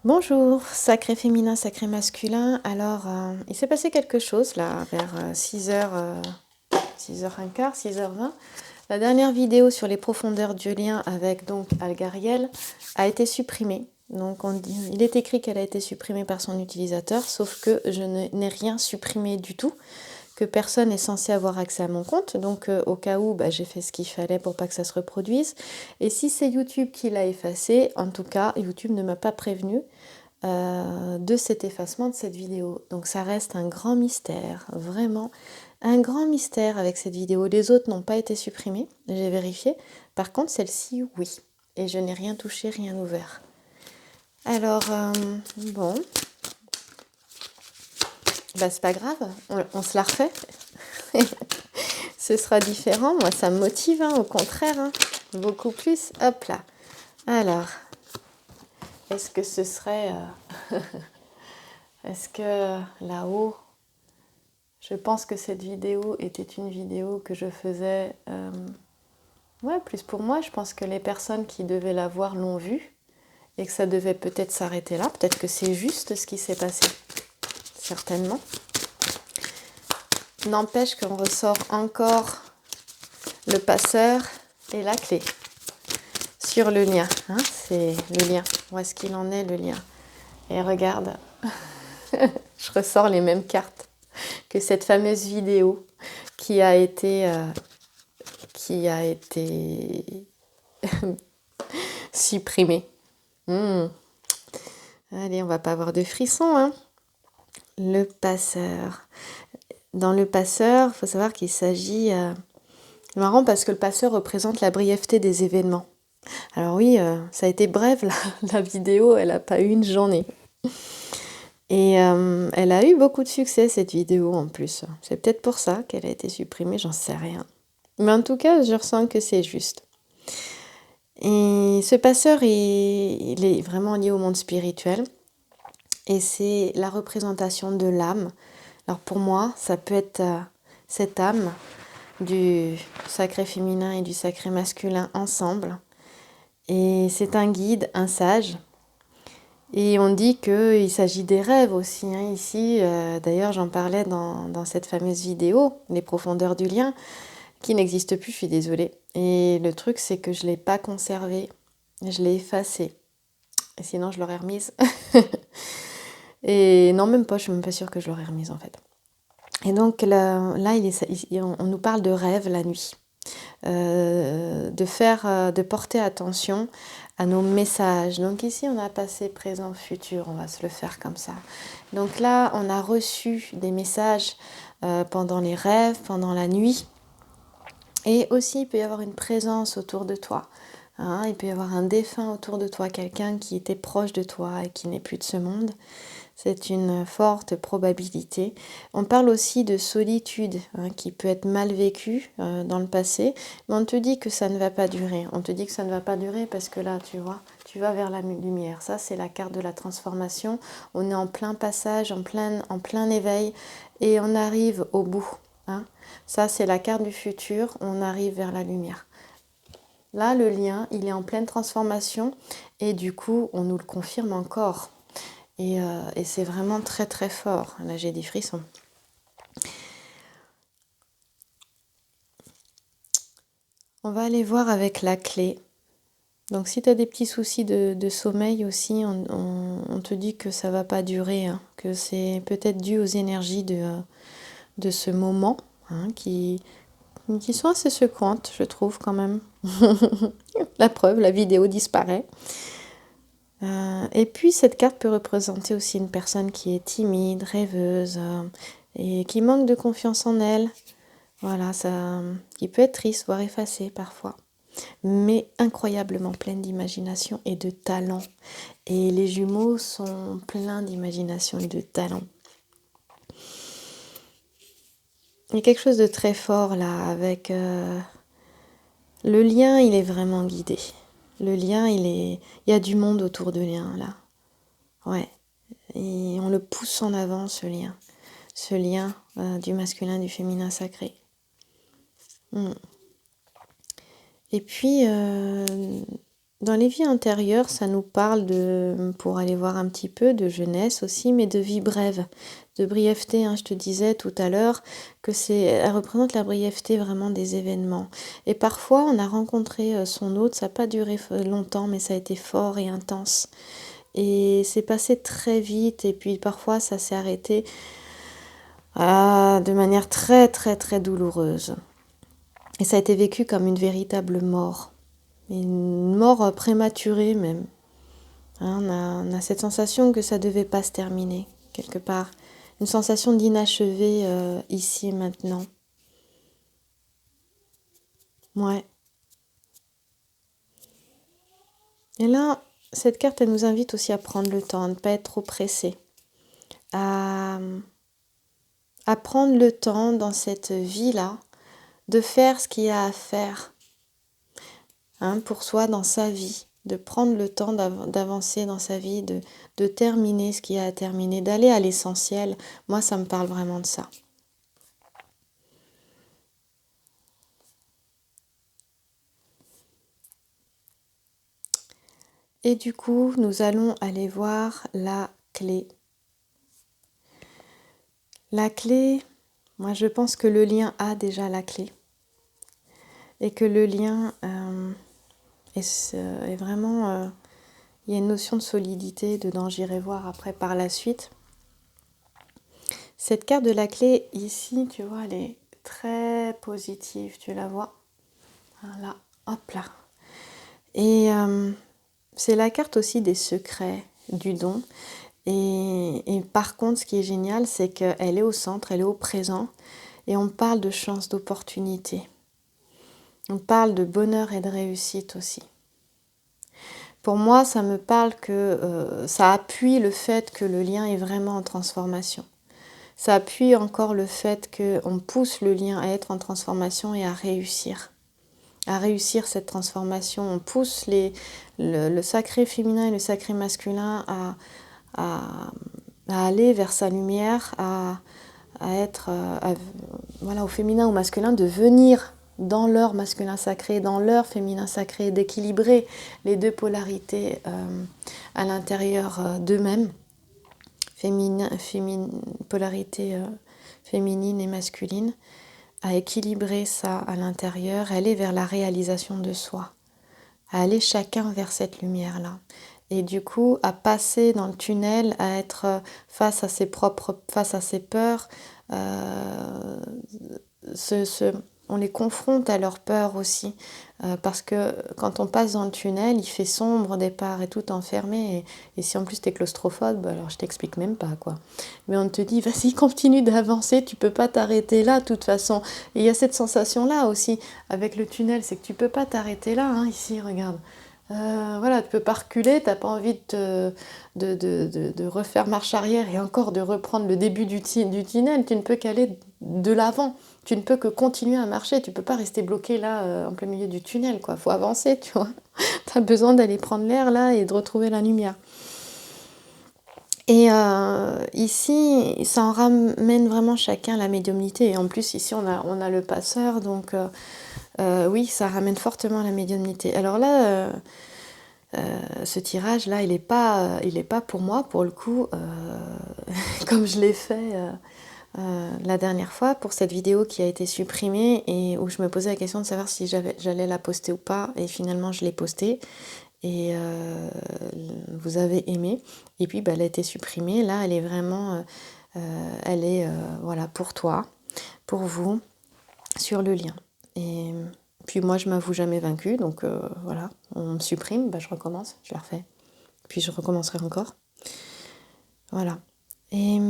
Bonjour, sacré féminin, sacré masculin. Alors, il s'est passé quelque chose là, vers 6h, 6h15, 6h20. La dernière vidéo sur les profondeurs du lien avec donc Algariel a été supprimée. Donc, il est écrit qu'elle a été supprimée par son utilisateur, sauf que je n'ai rien supprimé du tout, que personne n'est censé avoir accès à mon compte. Donc, au cas où, j'ai fait ce qu'il fallait pour pas que ça se reproduise. Et si c'est YouTube qui l'a effacé, en tout cas, YouTube ne m'a pas prévenu de cet effacement de cette vidéo. Donc ça reste un grand mystère, vraiment un grand mystère avec cette vidéo. Les autres n'ont pas été supprimées, j'ai vérifié. Par contre, celle-ci, oui. Et je n'ai rien touché, rien ouvert. Alors, bon, c'est pas grave, on se la refait. Ce sera différent, moi ça me motive, au contraire, beaucoup plus. Hop là. Alors, est-ce que ce serait... est-ce que là-haut... Je pense que cette vidéo était une vidéo que je faisais plus pour moi. Je pense que les personnes qui devaient la voir l'ont vue et que ça devait peut-être s'arrêter là. Peut-être que c'est juste ce qui s'est passé. Certainement. N'empêche qu'on ressort encore le passeur et la clé sur le lien. C'est le lien. Où est-ce qu'il en est, le lien? Et regarde, je ressors les mêmes cartes que cette fameuse vidéo qui a été supprimée. Allez, on va pas avoir de frissons, Le passeur. Dans le passeur, il faut savoir qu'il s'agit... C'est marrant parce que le passeur représente la brièveté des événements. Alors oui, ça a été bref, la vidéo, elle n'a pas eu une journée. Et elle a eu beaucoup de succès, cette vidéo, en plus. C'est peut-être pour ça qu'elle a été supprimée, j'en sais rien. Mais en tout cas, je ressens que c'est juste. Et ce passeur, il est vraiment lié au monde spirituel. Et c'est la représentation de l'âme. Alors pour moi, ça peut être cette âme du sacré féminin et du sacré masculin ensemble. Et c'est un guide, un sage. Et on dit qu'il s'agit des rêves aussi. Ici, d'ailleurs, j'en parlais dans cette fameuse vidéo, Les profondeurs du lien, qui n'existe plus, je suis désolée. Et le truc, c'est que je ne l'ai pas conservée. Je l'ai effacée. Et sinon, je l'aurais remise. Et non, même pas, je suis même pas sûre que je l'aurais remise en fait. Et donc là on nous parle de rêve la nuit. De porter attention à nos messages. Donc ici, on a passé, présent, futur, on va se le faire comme ça. Donc là, on a reçu des messages pendant les rêves, pendant la nuit. Et aussi, il peut y avoir une présence autour de toi. Il peut y avoir un défunt autour de toi, quelqu'un qui était proche de toi et qui n'est plus de ce monde. C'est une forte probabilité. On parle aussi de solitude qui peut être mal vécue dans le passé, mais on te dit que ça ne va pas durer. On te dit que ça ne va pas durer parce que là, tu vois, tu vas vers la lumière. Ça, c'est la carte de la transformation. On est en plein passage, en plein éveil et on arrive au bout. Ça, c'est la carte du futur. On arrive vers la lumière. Là, le lien, il est en pleine transformation et du coup, on nous le confirme encore. Et c'est vraiment très très fort. Là, j'ai des frissons. On va aller voir avec la clé. Donc, si tu as des petits soucis de sommeil aussi, on te dit que ça va pas durer, que c'est peut-être dû aux énergies de ce moment, qui sont assez secouantes, je trouve quand même. La preuve, la vidéo disparaît. Et puis cette carte peut représenter aussi une personne qui est timide, rêveuse et qui manque de confiance en elle. Voilà, qui peut être triste, voire effacée parfois, mais incroyablement pleine d'imagination et de talent. Et les jumeaux sont pleins d'imagination et de talent. Il y a quelque chose de très fort là avec le lien, il est vraiment guidé. Le lien, il y a du monde autour de lien là. Ouais. Et on le pousse en avant, ce lien du masculin, du féminin sacré. Et puis, Dans les vies antérieures, ça nous parle pour aller voir un petit peu, de jeunesse aussi, mais de vie brève, de brièveté. Je te disais tout à l'heure que elle représente la brièveté vraiment des événements. Et parfois, on a rencontré son hôte, ça n'a pas duré longtemps, mais ça a été fort et intense. Et c'est passé très vite, et puis parfois, ça s'est arrêté de manière très, très, très douloureuse. Et ça a été vécu comme une véritable mort. Une mort prématurée même. On a cette sensation que ça ne devait pas se terminer, quelque part. Une sensation d'inachevé ici et maintenant. Ouais. Et là, cette carte, elle nous invite aussi à prendre le temps, à ne pas être trop pressé. À prendre le temps dans cette vie-là de faire ce qu'il y a à faire pour soi dans sa vie. De prendre le temps d'avancer dans sa vie, de terminer ce qu'il y a à terminer, d'aller à l'essentiel. Moi, ça me parle vraiment de ça. Et du coup, nous allons aller voir la clé. La clé, moi je pense que le lien a déjà la clé. Et que le lien est vraiment... il y a une notion de solidité dedans, j'irai voir après par la suite. Cette carte de la clé, ici, tu vois, elle est très positive, tu la vois. Là, hop là. Et c'est la carte aussi des secrets, du don. Et par contre, ce qui est génial, c'est qu'elle est au centre, elle est au présent. Et on parle de chance, d'opportunité. On parle de bonheur et de réussite aussi. Pour moi, ça me parle que ça appuie le fait que le lien est vraiment en transformation. Ça appuie encore le fait qu'on pousse le lien à être en transformation et à réussir cette transformation. On pousse le sacré féminin et le sacré masculin à aller vers sa lumière, à être, voilà, au féminin, au masculin, de venir dans leur masculin sacré, dans leur féminin sacré, d'équilibrer les deux polarités à l'intérieur d'eux-mêmes, polarité féminine et masculine, à équilibrer ça à l'intérieur, aller vers la réalisation de soi, à aller chacun vers cette lumière-là. Et du coup, à passer dans le tunnel, à être face à ses peurs, on les confronte à leurs peurs aussi, parce que quand on passe dans le tunnel, il fait sombre au départ et tout enfermé, et si en plus t'es claustrophobe, alors je t'explique même pas quoi. Mais on te dit, vas-y, continue d'avancer, tu peux pas t'arrêter là de toute façon. Et il y a cette sensation-là aussi avec le tunnel, c'est que tu peux pas t'arrêter là, ici, regarde. Voilà, tu peux pas reculer, t'as pas envie de refaire marche arrière et encore de reprendre le début du tunnel, tu ne peux qu'aller de l'avant, tu ne peux que continuer à marcher, tu peux pas rester bloqué là en plein milieu du tunnel, quoi. Faut avancer, tu vois. T'as besoin d'aller prendre l'air là et de retrouver la lumière. Et ici, ça en ramène vraiment chacun à la médiumnité. Et en plus, ici, on a le passeur, donc oui, ça ramène fortement à la médiumnité. Alors là, ce tirage-là, il est pas pour moi, pour le coup, comme je l'ai fait la dernière fois pour cette vidéo qui a été supprimée et où je me posais la question de savoir si j'allais la poster ou pas. Et finalement, je l'ai postée. Et vous avez aimé, et puis elle a été supprimée. Là, elle est vraiment, elle est voilà, pour toi, pour vous, sur le lien. Et puis moi, je m'avoue jamais vaincue, donc voilà, on me supprime, je recommence, je la refais, puis je recommencerai encore. Voilà. Et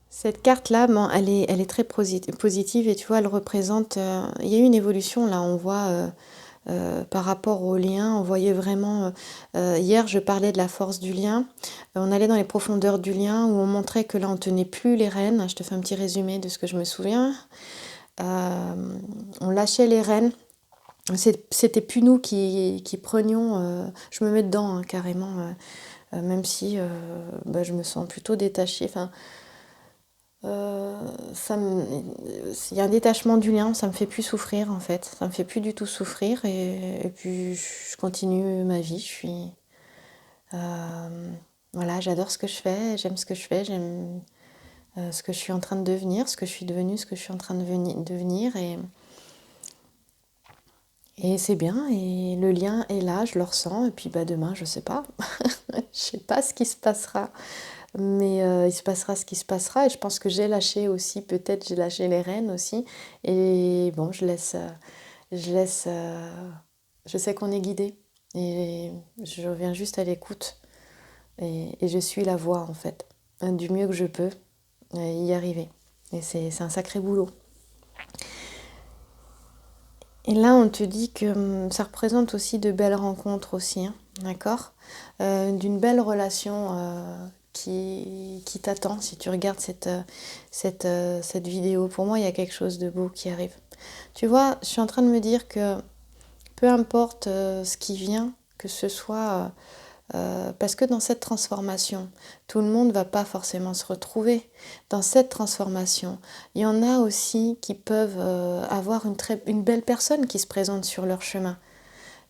cette carte-là, elle est très positive, et tu vois, elle représente, il y a eu une évolution là, on voit... par rapport au lien, on voyait vraiment, hier je parlais de la force du lien, on allait dans les profondeurs du lien où on montrait que là on tenait plus les rênes, je te fais un petit résumé de ce que je me souviens, on lâchait les rênes, c'était plus nous qui prenions, je me mets dedans carrément, même si je me sens plutôt détachée, il y a un détachement du lien, ça me fait plus souffrir en fait, ça me fait plus du tout souffrir et puis je continue ma vie, voilà, j'adore ce que je fais, j'aime ce que je fais, j'aime ce que je suis en train de devenir, ce que je suis devenue, ce que je suis en train de devenir et c'est bien et le lien est là, je le ressens et puis demain je sais pas, je sais pas ce qui se passera. Mais il se passera ce qui se passera et je pense que j'ai lâché aussi, peut-être j'ai lâché les rênes aussi. Et bon, je sais qu'on est guidé et je reviens juste à l'écoute et je suis la voie en fait, du mieux que je peux y arriver. Et c'est un sacré boulot. Et là, on te dit que ça représente aussi de belles rencontres aussi, hein, d'accord, d'une belle relation qui t'attend si tu regardes cette vidéo. Pour moi, il y a quelque chose de beau qui arrive. Tu vois, je suis en train de me dire que peu importe ce qui vient, que ce soit... parce que dans cette transformation, tout le monde ne va pas forcément se retrouver. Dans cette transformation, il y en a aussi qui peuvent avoir une belle personne qui se présente sur leur chemin.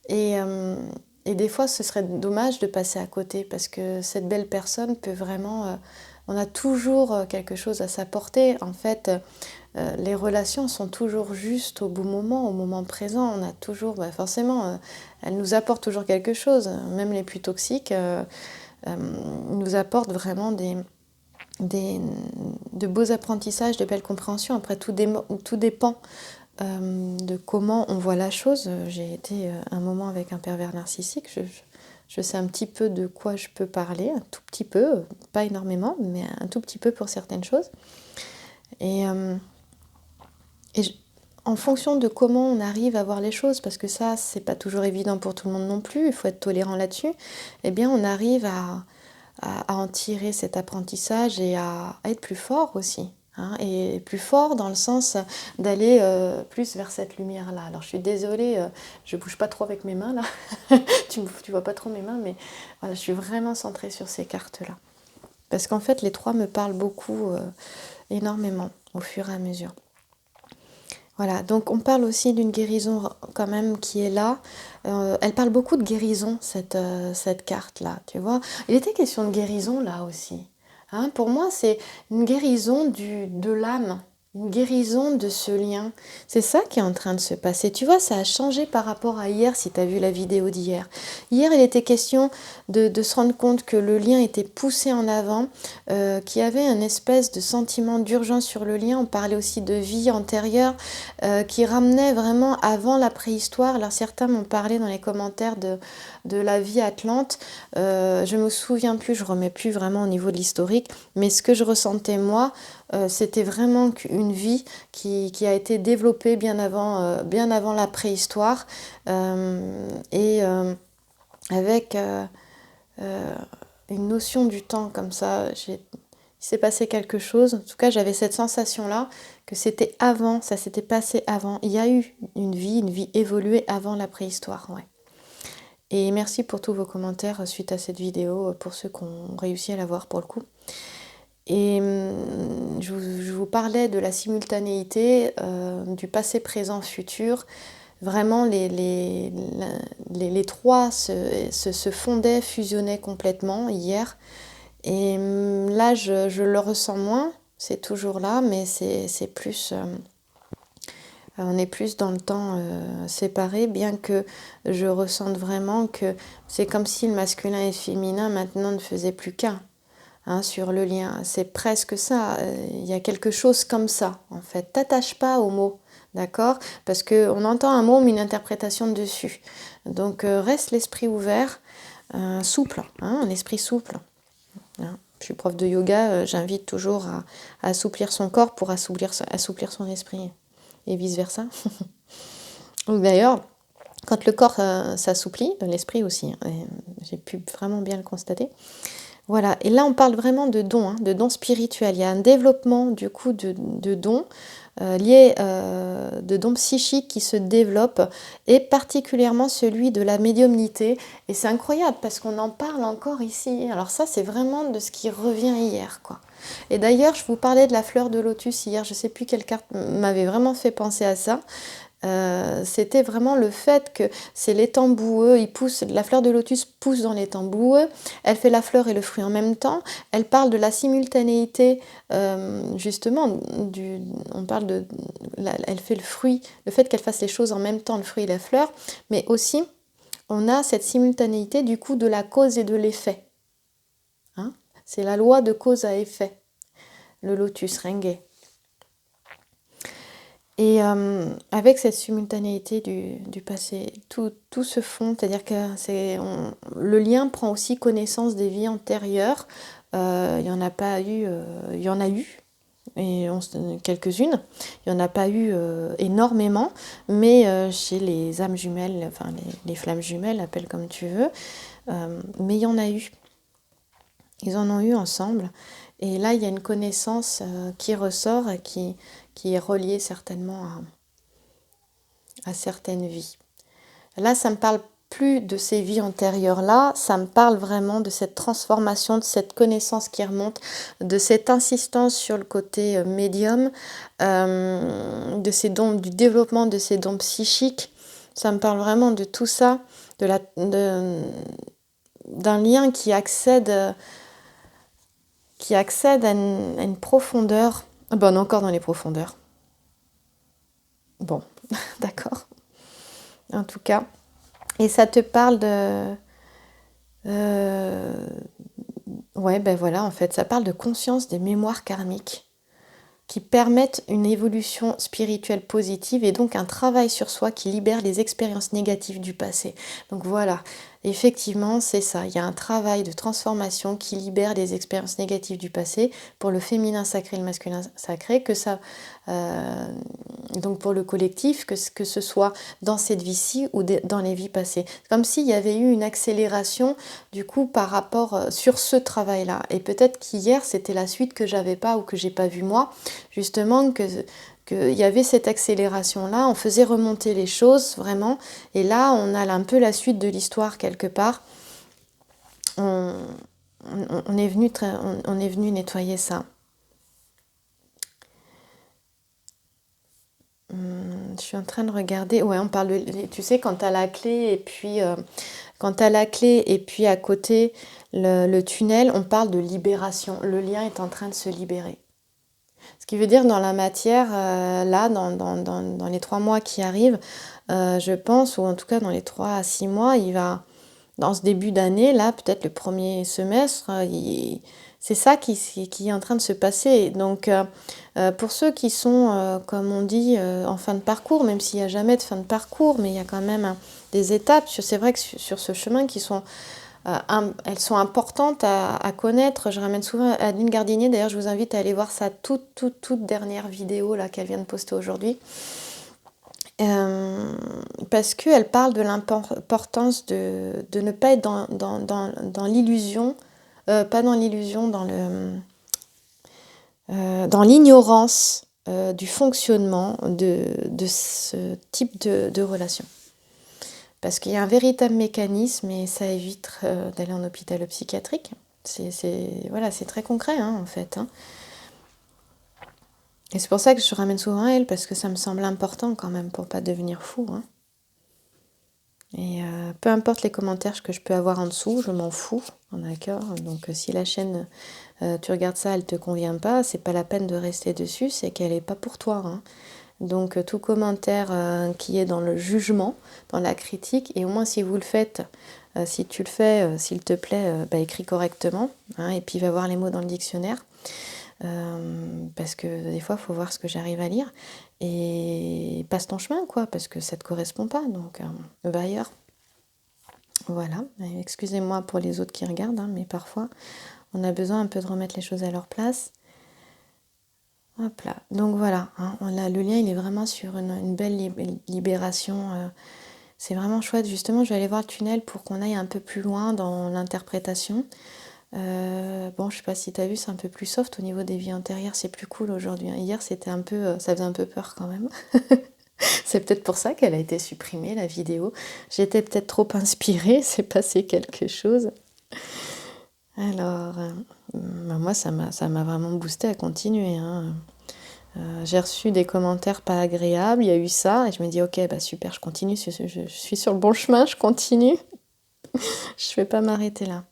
Et des fois, ce serait dommage de passer à côté parce que cette belle personne peut vraiment... on a toujours quelque chose à s'apporter. En fait, les relations sont toujours justes au bon moment, au moment présent. On a toujours, forcément, elles nous apportent toujours quelque chose. Même les plus toxiques nous apportent vraiment de beaux apprentissages, de belles compréhensions. Après, tout dépend de comment on voit la chose. J'ai été un moment avec un pervers narcissique. Je sais un petit peu de quoi je peux parler, un tout petit peu, pas énormément, mais un tout petit peu pour certaines choses. En fonction de comment on arrive à voir les choses, parce que ça, c'est pas toujours évident pour tout le monde non plus, il faut être tolérant là-dessus, eh bien, on arrive à en tirer cet apprentissage et à être plus fort aussi. Hein, et plus fort dans le sens d'aller plus vers cette lumière-là. Alors, je suis désolée, je bouge pas trop avec mes mains, là. Tu vois pas trop mes mains, mais voilà, je suis vraiment centrée sur ces cartes-là. Parce qu'en fait, les trois me parlent beaucoup, énormément, au fur et à mesure. Voilà, donc on parle aussi d'une guérison quand même qui est là. Elle parle beaucoup de guérison, cette carte-là, tu vois. Il était question de guérison là aussi. Hein, pour moi, c'est une guérison de l'âme, une guérison de ce lien. C'est ça qui est en train de se passer. Tu vois, ça a changé par rapport à hier, si tu as vu la vidéo d'hier. Hier, il était question de se rendre compte que le lien était poussé en avant, qu'il y avait un espèce de sentiment d'urgence sur le lien. On parlait aussi de vie antérieure qui ramenait vraiment avant la préhistoire. Alors certains m'ont parlé dans les commentaires de la vie atlante. Je me souviens plus, je remets plus vraiment au niveau de l'historique, mais ce que je ressentais moi, c'était vraiment une vie qui a été développée bien avant la préhistoire et avec une notion du temps comme ça. Il s'est passé quelque chose. En tout cas, j'avais cette sensation-là que c'était avant, ça s'était passé avant. Il y a eu une vie évoluée avant la préhistoire, ouais. Et merci pour tous vos commentaires suite à cette vidéo, pour ceux qui ont réussi à la voir pour le coup. Et je vous parlais de la simultanéité du passé, présent, futur. Vraiment, les trois se fondaient, fusionnaient complètement hier. Et là, je le ressens moins. C'est toujours là, mais c'est plus... on est plus dans le temps séparé, bien que je ressente vraiment que c'est comme si le masculin et le féminin maintenant ne faisaient plus qu'un. Hein, sur le lien, c'est presque ça, il y a quelque chose comme ça en fait. T'attaches pas au mot, d'accord? Parce qu'on entend un mot mais une interprétation dessus. Donc reste l'esprit ouvert, souple, hein, un esprit souple. Hein. Je suis prof de yoga, j'invite toujours à assouplir son corps pour assouplir son esprit et vice versa. Donc d'ailleurs, quand le corps s'assouplit, l'esprit aussi, hein, j'ai pu vraiment bien le constater. Voilà, et là on parle vraiment de dons spirituels. Il y a un développement du coup de dons liés de dons psychiques qui se développent, et particulièrement celui de la médiumnité. Et c'est incroyable parce qu'on en parle encore ici. Alors ça, c'est vraiment de ce qui revient hier, quoi. Et d'ailleurs, je vous parlais de la fleur de lotus hier, je ne sais plus quelle carte m'avait vraiment fait penser à ça. C'était vraiment le fait que c'est l'étang boueux, la fleur de lotus pousse dans l'étang boueux, elle fait la fleur et le fruit en même temps, elle parle de la simultanéité, justement, on parle elle fait le fruit, le fait qu'elle fasse les choses en même temps, le fruit et la fleur, mais aussi on a cette simultanéité du coup de la cause et de l'effet. Hein, c'est la loi de cause à effet, le lotus ringé. Et avec cette simultanéité du passé, tout se fond, c'est-à-dire que le lien prend aussi connaissance des vies antérieures. Il y en a pas eu, il y en a eu, et quelques-unes. Il n'y en a pas eu énormément, mais chez les âmes jumelles, enfin les flammes jumelles, appelle comme tu veux, mais il y en a eu. Ils en ont eu ensemble. Et là, il y a une connaissance qui ressort et qui est reliée certainement à certaines vies. Là, ça me parle plus de ces vies antérieures-là, ça me parle vraiment de cette transformation, de cette connaissance qui remonte, de cette insistance sur le côté médium, de ces dons, du développement de ces dons psychiques. Ça me parle vraiment de tout ça, d'un lien qui accède à une profondeur. Bon, on est encore dans les profondeurs. Bon, d'accord. En tout cas. Et ça te parle de... ouais, ben voilà, en fait, ça parle de conscience des mémoires karmiques qui permettent une évolution spirituelle positive et donc un travail sur soi qui libère les expériences négatives du passé. Donc voilà, effectivement, c'est ça. Il y a un travail de transformation qui libère les expériences négatives du passé pour le féminin sacré et le masculin sacré, donc pour le collectif, que ce soit dans cette vie-ci ou dans les vies passées. Comme s'il y avait eu une accélération du coup par rapport sur ce travail-là. Et peut-être qu'hier, c'était la suite que j'avais pas ou que j'ai pas vue moi. Justement, qu'il y avait cette accélération-là, on faisait remonter les choses vraiment, et là on a un peu la suite de l'histoire quelque part. On est venu nettoyer ça. Je suis en train de regarder. Ouais, on parle tu sais, quand t'as la clé et puis à côté le tunnel, on parle de libération. Le lien est en train de se libérer. Ce qui veut dire dans la matière, là, dans les 3 mois qui arrivent, je pense, ou en tout cas dans les 3 à 6 mois, dans ce début d'année, là, peut-être le premier semestre, c'est ça qui est en train de se passer. Donc, pour ceux qui sont, comme on dit, en fin de parcours, même s'il n'y a jamais de fin de parcours, mais il y a quand même des étapes, c'est vrai que sur ce chemin qui sont... elles sont importantes à connaître. Je ramène souvent Adeline Gardinier. D'ailleurs, je vous invite à aller voir sa toute dernière vidéo là, qu'elle vient de poster aujourd'hui. Parce qu'elle parle de l'importance de ne pas être dans l'illusion, pas dans l'illusion, dans l'ignorance du fonctionnement de ce type de relation. Parce qu'il y a un véritable mécanisme et ça évite d'aller en hôpital psychiatrique. Voilà, c'est très concret hein, en fait. Hein. Et c'est pour ça que je ramène souvent à elle, parce que ça me semble important quand même pour pas devenir fou. Hein. Et peu importe les commentaires que je peux avoir en dessous, je m'en fous, d'accord. Donc si la chaîne, tu regardes ça, elle te convient pas, c'est pas la peine de rester dessus, c'est qu'elle est pas pour toi. Hein. Donc tout commentaire qui est dans le jugement, dans la critique, et au moins si vous le faites, si tu le fais, s'il te plaît, écris correctement, hein, et puis va voir les mots dans le dictionnaire, parce que des fois il faut voir ce que j'arrive à lire, et passe ton chemin quoi, parce que ça te correspond pas, donc va ailleurs. Voilà, excusez-moi pour les autres qui regardent, hein, mais parfois on a besoin un peu de remettre les choses à leur place. Hop là, donc voilà, hein, le lien il est vraiment sur une belle libération, c'est vraiment chouette. Justement je vais aller voir le tunnel pour qu'on aille un peu plus loin dans l'interprétation, Bon, je sais pas si t'as vu, c'est un peu plus soft au niveau des vies antérieures, c'est plus cool aujourd'hui, hein. Hier, c'était un peu, ça faisait un peu peur quand même. C'est peut-être pour ça qu'elle a été supprimée, la vidéo. J'étais peut-être trop inspirée, c'est passé quelque chose. Alors, moi, ça m'a vraiment boosté à continuer, hein. J'ai reçu des commentaires pas agréables, il y a eu ça, et je me dis, ok, bah super, je continue, je suis sur le bon chemin, je continue. Je vais pas m'arrêter là.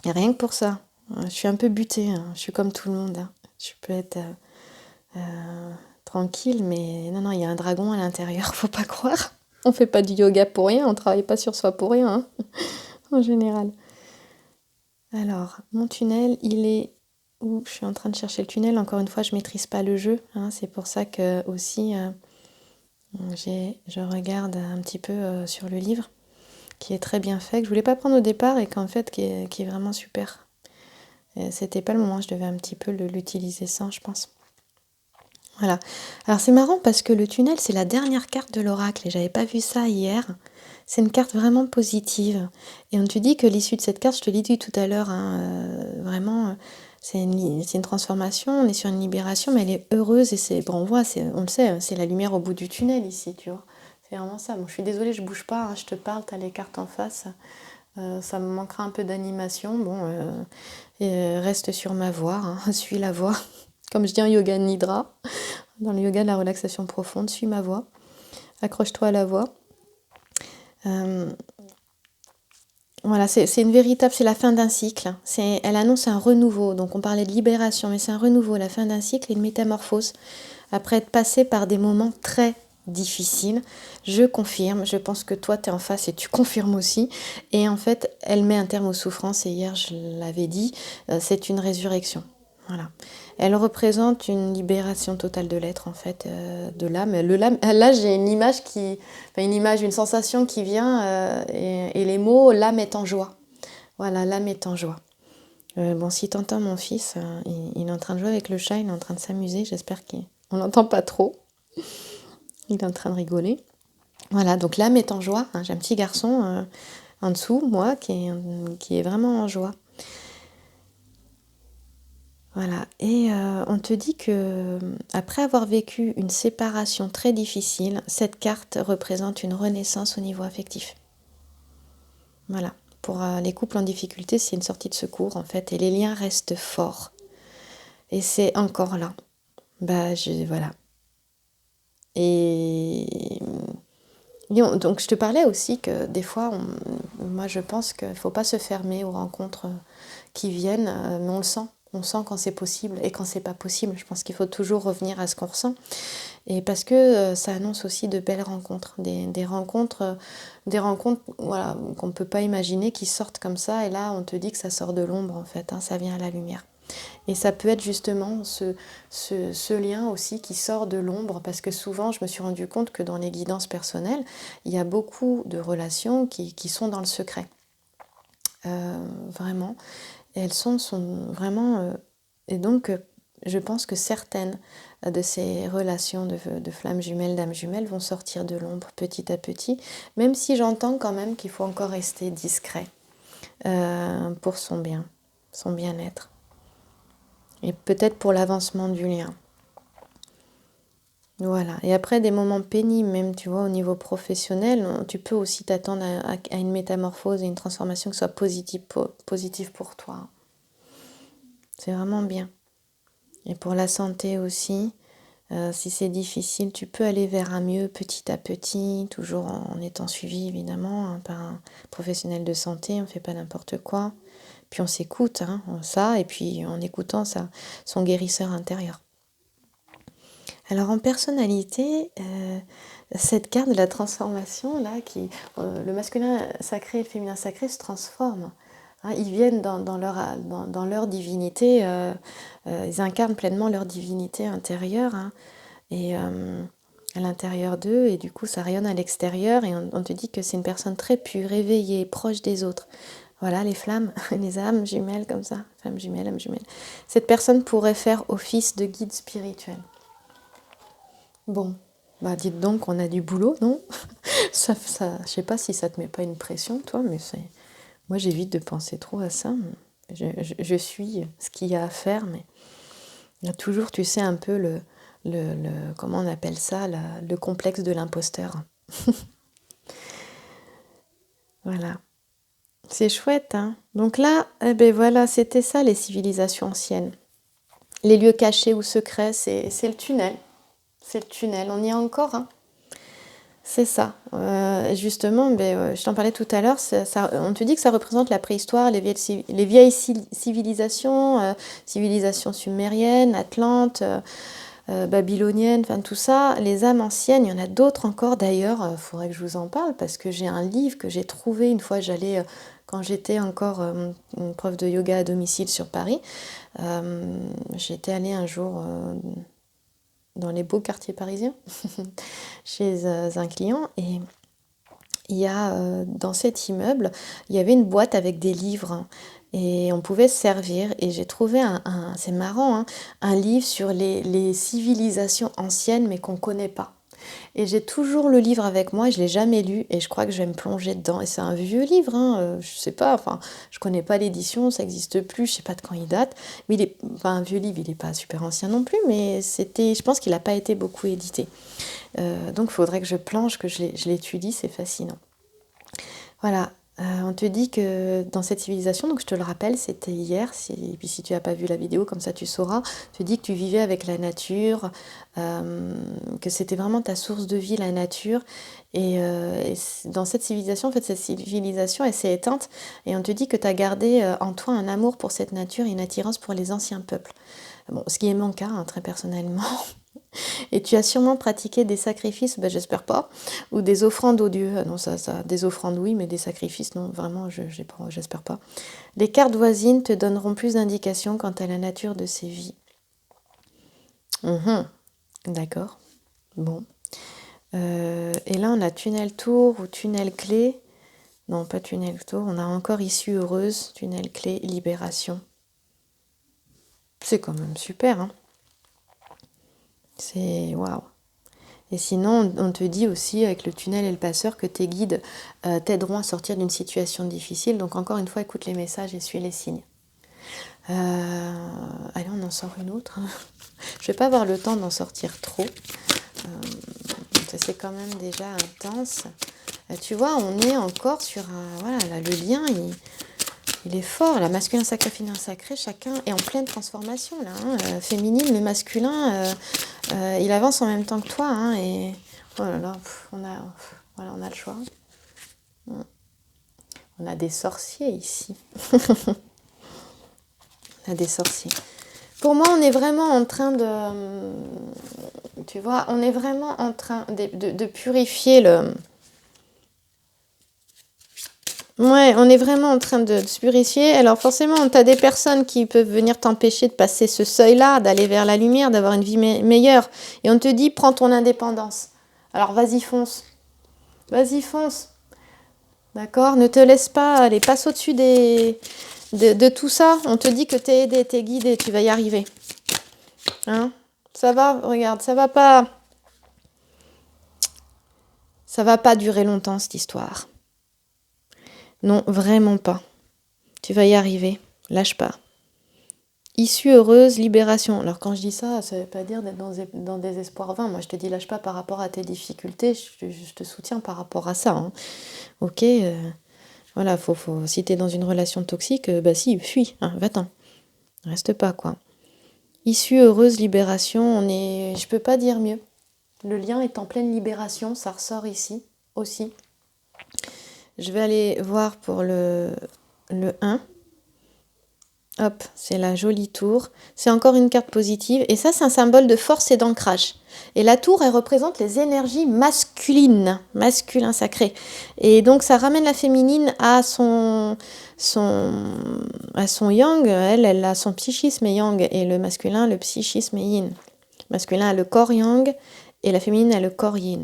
Et rien que pour ça, je suis un peu butée, hein. Je suis comme tout le monde, hein. Je peux être tranquille, mais non, il y a un dragon à l'intérieur, faut pas croire. On fait pas du yoga pour rien, on travaille pas sur soi pour rien, hein, en général. Alors, mon tunnel, il est où? Je suis en train de chercher le tunnel. Encore une fois, je maîtrise pas le jeu, hein. C'est pour ça que aussi je regarde un petit peu sur le livre, qui est très bien fait, que je voulais pas prendre au départ et qu'en fait qui est vraiment super. C'était pas le moment, je devais un petit peu l'utiliser sans, je pense. Voilà. Alors c'est marrant parce que le tunnel, c'est la dernière carte de l'oracle et j'avais pas vu ça hier. C'est une carte vraiment positive. Et on te dit que l'issue de cette carte, je te l'ai dit tout à l'heure, hein, vraiment, c'est une transformation, on est sur une libération, mais elle est heureuse et c'est, bon, on voit, on le sait, c'est la lumière au bout du tunnel ici, tu vois. C'est vraiment ça. Bon, je suis désolée, je bouge pas, hein, je te parle, t'as les cartes en face. Ça me manquera un peu d'animation. Bon, reste sur ma voie, hein, suis la voie. Comme je dis en yoga nidra, dans le yoga de la relaxation profonde, suis ma voie. Accroche-toi à la voie. Voilà, c'est une véritable, c'est la fin d'un cycle. Elle annonce un renouveau. Donc on parlait de libération, mais c'est un renouveau, la fin d'un cycle et une métamorphose. Après être passé par des moments très difficiles, je confirme, je pense que toi tu es en face et tu confirmes aussi. Et en fait, elle met un terme aux souffrances et hier je l'avais dit, c'est une résurrection. Voilà. Elle représente une libération totale de l'être en fait, de l'âme. Là j'ai une image une sensation qui vient et les mots, l'âme est en joie. Voilà, l'âme est en joie. Bon, si t'entends mon fils, il est en train de jouer avec le chat, il est en train de s'amuser, j'espère qu'on n'entend pas trop. Il est en train de rigoler. Voilà, donc l'âme est en joie, hein. J'ai un petit garçon en dessous, moi, qui est vraiment en joie. Voilà, et on te dit que après avoir vécu une séparation très difficile, cette carte représente une renaissance au niveau affectif. Voilà, pour les couples en difficulté, c'est une sortie de secours en fait, et les liens restent forts. Et c'est encore là. Voilà. Et donc je te parlais aussi que des fois, moi je pense qu'il ne faut pas se fermer aux rencontres qui viennent, mais on le sent. On sent quand c'est possible et quand c'est pas possible. Je pense qu'il faut toujours revenir à ce qu'on ressent. Et parce que ça annonce aussi de belles rencontres, des rencontres, voilà, qu'on ne peut pas imaginer qui sortent comme ça. Et là, on te dit que ça sort de l'ombre en fait, hein, ça vient à la lumière. Et ça peut être justement ce lien aussi qui sort de l'ombre, parce que souvent je me suis rendu compte que dans les guidances personnelles, il y a beaucoup de relations qui sont dans le secret. Vraiment. Et elles sont vraiment... et donc, je pense que certaines de ces relations de flammes jumelles, d'âmes jumelles vont sortir de l'ombre petit à petit, même si j'entends quand même qu'il faut encore rester discret pour son bien-être. Et peut-être pour l'avancement du lien. Voilà. Et après, des moments pénibles, même, tu vois, au niveau professionnel, tu peux aussi t'attendre à une métamorphose et une transformation qui soit positive pour toi. C'est vraiment bien. Et pour la santé aussi, si c'est difficile, tu peux aller vers un mieux petit à petit, toujours en étant suivi évidemment hein, par un professionnel de santé, on ne fait pas n'importe quoi. Puis on s'écoute, hein, ça, et puis en écoutant ça, son guérisseur intérieur. Alors en personnalité, cette carte de la transformation, là, le masculin sacré et le féminin sacré se transforment. Hein, ils viennent dans leur divinité, ils incarnent pleinement leur divinité intérieure, hein, et à l'intérieur d'eux, et du coup ça rayonne à l'extérieur, et on te dit que c'est une personne très pure, éveillée, proche des autres. Voilà, les flammes, les âmes jumelles comme ça, flammes jumelles, âmes jumelles. Cette personne pourrait faire office de guide spirituel. Bon, bah dites donc, on a du boulot, non? Je sais pas si ça te met pas une pression, toi, mais moi j'évite de penser trop à ça. je suis ce qu'il y a à faire, mais il y a toujours, tu sais, un peu comment on appelle ça, le complexe de l'imposteur. Voilà. C'est chouette, hein. Donc là, eh ben voilà, c'était ça les civilisations anciennes. Les lieux cachés ou secrets, c'est le tunnel. C'est le tunnel, on y est encore, hein. C'est ça. Justement, je t'en parlais tout à l'heure, on te dit que ça représente la préhistoire, les vieilles civilisations, civilisations sumériennes, atlantes, babyloniennes, enfin tout ça, les âmes anciennes, il y en a d'autres encore d'ailleurs, il faudrait que je vous en parle parce que j'ai un livre que j'ai trouvé une fois, quand j'étais encore une prof de yoga à domicile sur Paris, j'étais allée un jour dans les beaux quartiers parisiens chez un client et il y a dans cet immeuble, il y avait une boîte avec des livres et on pouvait se servir et j'ai trouvé c'est marrant, hein, un livre sur les civilisations anciennes mais qu'on ne connaît pas. Et j'ai toujours le livre avec moi, je ne l'ai jamais lu et je crois que je vais me plonger dedans. Et c'est un vieux livre, hein, je sais pas, enfin, je connais pas l'édition, ça n'existe plus, je sais pas de quand il date. Mais enfin, un vieux livre, il n'est pas super ancien non plus, mais je pense qu'il n'a pas été beaucoup édité. Donc il faudrait que je planche, que je l'étudie, c'est fascinant. Voilà, on te dit que dans cette civilisation, donc je te le rappelle, c'était hier, et puis si tu n'as pas vu la vidéo, comme ça tu sauras, tu dis que tu vivais avec la nature, que c'était vraiment ta source de vie, la nature, et dans cette civilisation, en fait, cette civilisation, elle s'est éteinte, et on te dit que tu as gardé en toi un amour pour cette nature et une attirance pour les anciens peuples. Bon, ce qui est mon cas, hein, très personnellement. Et tu as sûrement pratiqué des sacrifices, j'espère pas, ou des offrandes aux dieux. Non, des offrandes oui, mais des sacrifices, non, vraiment, j'espère pas. Les cartes voisines te donneront plus d'indications quant à la nature de ces vies. D'accord, bon. Et là, on a tunnel tour ou tunnel clé. Non, pas tunnel tour, on a encore issue heureuse, tunnel clé, libération. C'est quand même super, hein. C'est waouh. Et sinon, on te dit aussi avec le tunnel et le passeur que tes guides t'aideront à sortir d'une situation difficile. Donc encore une fois, écoute les messages et suis les signes. Allez, on en sort une autre. Je vais pas avoir le temps d'en sortir trop. C'est quand même déjà intense. Tu vois, on est encore sur voilà, là, le lien, il est fort. La masculin sacré, féminin sacré, chacun est en pleine transformation là. Hein. Féminine, le masculin, il avance en même temps que toi. Hein, et oh là là, on a le choix. On a des sorciers ici. On a des sorciers. Pour moi, on est vraiment en train de... Tu vois, on est vraiment en train de purifier le... Ouais, on est vraiment en train de se purifier. Alors forcément, tu as des personnes qui peuvent venir t'empêcher de passer ce seuil-là, d'aller vers la lumière, d'avoir une vie meilleure. Et on te dit, prends ton indépendance. Alors vas-y, fonce. Vas-y, fonce. D'accord? Ne te laisse pas aller, passe au-dessus de tout ça. On te dit que t'es aidé, t'es guidé, tu vas y arriver. Hein? Ça va, regarde, ça va pas durer longtemps cette histoire. Non, vraiment pas. Tu vas y arriver. Lâche pas. Issue heureuse, libération. Alors quand je dis ça, ça veut pas dire d'être dans des espoirs vains. Moi je te dis lâche pas par rapport à tes difficultés. Je te soutiens par rapport à ça. Hein. Ok, voilà, si t'es dans une relation toxique, si, fuis, hein, va-t'en. Reste pas, quoi. Issue heureuse, libération, je peux pas dire mieux. Le lien est en pleine libération, ça ressort ici aussi. Je vais aller voir pour le 1. Hop, c'est la jolie tour. C'est encore une carte positive. Et ça, c'est un symbole de force et d'ancrage. Et la tour, elle représente les énergies masculines, masculin sacré. Et donc, ça ramène la féminine à son yang. Elle a son psychisme yang. Et le masculin, le psychisme yin. Le masculin a le corps yang et la féminine a le corps yin.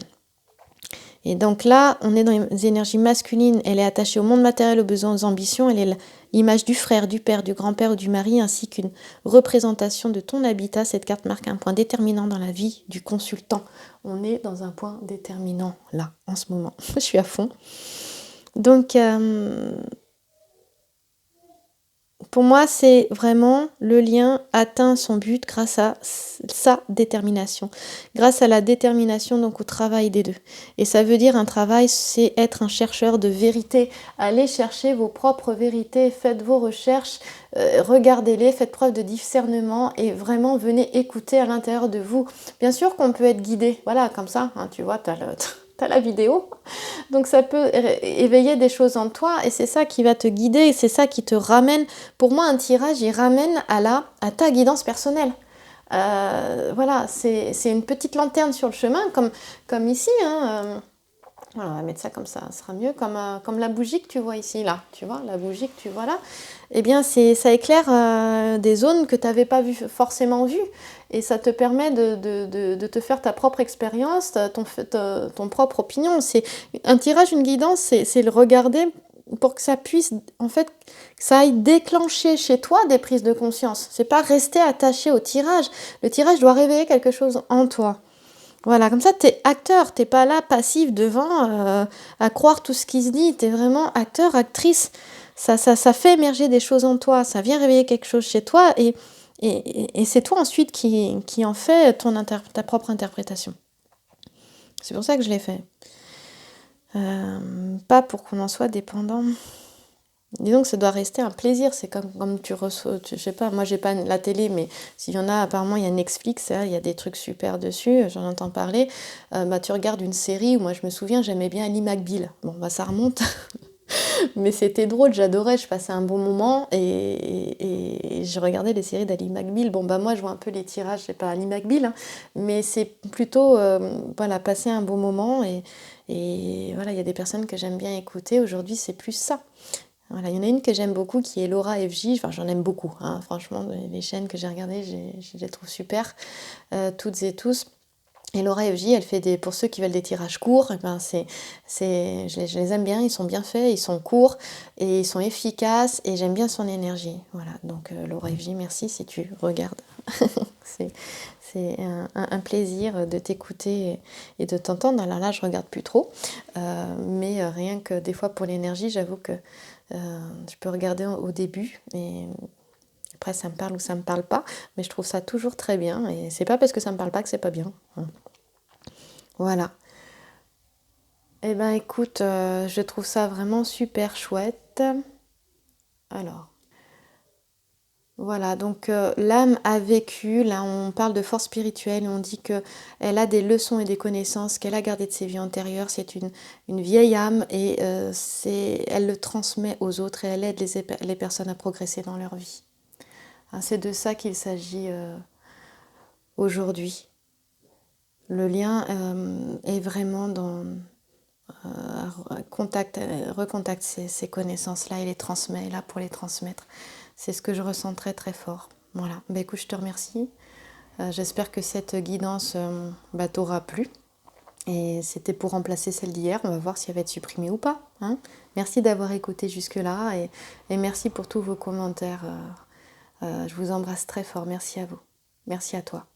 Et donc là, on est dans les énergies masculines. Elle est attachée au monde matériel, aux besoins, aux ambitions. Elle est l'image du frère, du père, du grand-père ou du mari, ainsi qu'une représentation de ton habitat. Cette carte marque un point déterminant dans la vie du consultant. On est dans un point déterminant là, en ce moment. Je suis à fond. Donc, Pour moi, c'est vraiment le lien atteint son but grâce à sa détermination. Grâce à la détermination, donc au travail des deux. Et ça veut dire un travail, c'est être un chercheur de vérité. Allez chercher vos propres vérités, faites vos recherches, regardez-les, faites preuve de discernement et vraiment venez écouter à l'intérieur de vous. Bien sûr qu'on peut être guidé, voilà, comme ça, hein, tu vois, t'as la vidéo, donc ça peut éveiller des choses en toi et c'est ça qui va te guider, c'est ça qui te ramène. Pour moi, un tirage, il ramène à ta guidance personnelle. Voilà, c'est une petite lanterne sur le chemin, comme ici, hein, voilà, on va mettre ça comme ça sera mieux, comme la bougie que tu vois ici, là, tu vois, la bougie que tu vois là, eh bien ça éclaire des zones que tu n'avais pas forcément vues, et ça te permet de te faire ta propre expérience, ton propre opinion. C'est un tirage, une guidance, c'est le regarder pour que ça puisse, en fait, que ça aille déclencher chez toi des prises de conscience. C'est pas rester attaché au tirage. Le tirage doit réveiller quelque chose en toi. Voilà, comme ça, t'es acteur, t'es pas là passif devant à croire tout ce qui se dit, t'es vraiment acteur, actrice. Ça fait émerger des choses en toi, ça vient réveiller quelque chose chez toi et c'est toi ensuite qui en fait ta propre interprétation. C'est pour ça que je l'ai fait. Pas pour qu'on en soit dépendant. Disons que ça doit rester un plaisir, c'est comme tu reçois, je sais pas, moi j'ai pas la télé, mais s'il y en a, apparemment il y a Netflix, il y a des trucs super dessus, j'en entends parler, tu regardes une série où moi je me souviens, j'aimais bien Ali McBeal, bon bah ça remonte, mais c'était drôle, j'adorais, je passais un bon moment et je regardais les séries d'Ali McBeal, bon bah moi je vois un peu les tirages, c'est pas Ali McBeal, hein, mais c'est plutôt, voilà, passer un bon moment et voilà, il y a des personnes que j'aime bien écouter, aujourd'hui c'est plus ça. Voilà, il y en a une que j'aime beaucoup qui est Laura FJ, enfin j'en aime beaucoup, hein, franchement les chaînes que j'ai regardées je les trouve super, toutes et tous. Et Laura FJ, elle fait pour ceux qui veulent des tirages courts, et ben je les aime bien, ils sont bien faits, ils sont courts et ils sont efficaces et j'aime bien son énergie. Voilà, donc Laura FJ, merci si tu regardes. c'est un plaisir de t'écouter et de t'entendre. Alors là, je regarde plus trop, mais rien que des fois pour l'énergie, j'avoue que je peux regarder au début et après ça me parle ou ça me parle pas, mais je trouve ça toujours très bien et c'est pas parce que ça me parle pas que c'est pas bien. Voilà. Eh ben écoute, je trouve ça vraiment super chouette. Alors, voilà, donc l'âme a vécu, là on parle de force spirituelle, on dit qu'elle a des leçons et des connaissances qu'elle a gardées de ses vies antérieures, c'est une vieille âme et elle le transmet aux autres et elle aide les personnes à progresser dans leur vie. Hein, c'est de ça qu'il s'agit aujourd'hui. Le lien est vraiment dans recontacte ces connaissances-là et les transmet, là pour les transmettre. C'est ce que je ressens très très fort. Voilà, bah, écoute, je te remercie. J'espère que cette guidance t'aura plu. Et c'était pour remplacer celle d'hier. On va voir si elle va être supprimée ou pas. Hein. Merci d'avoir écouté jusque-là et merci pour tous vos commentaires. Je vous embrasse très fort. Merci à vous. Merci à toi.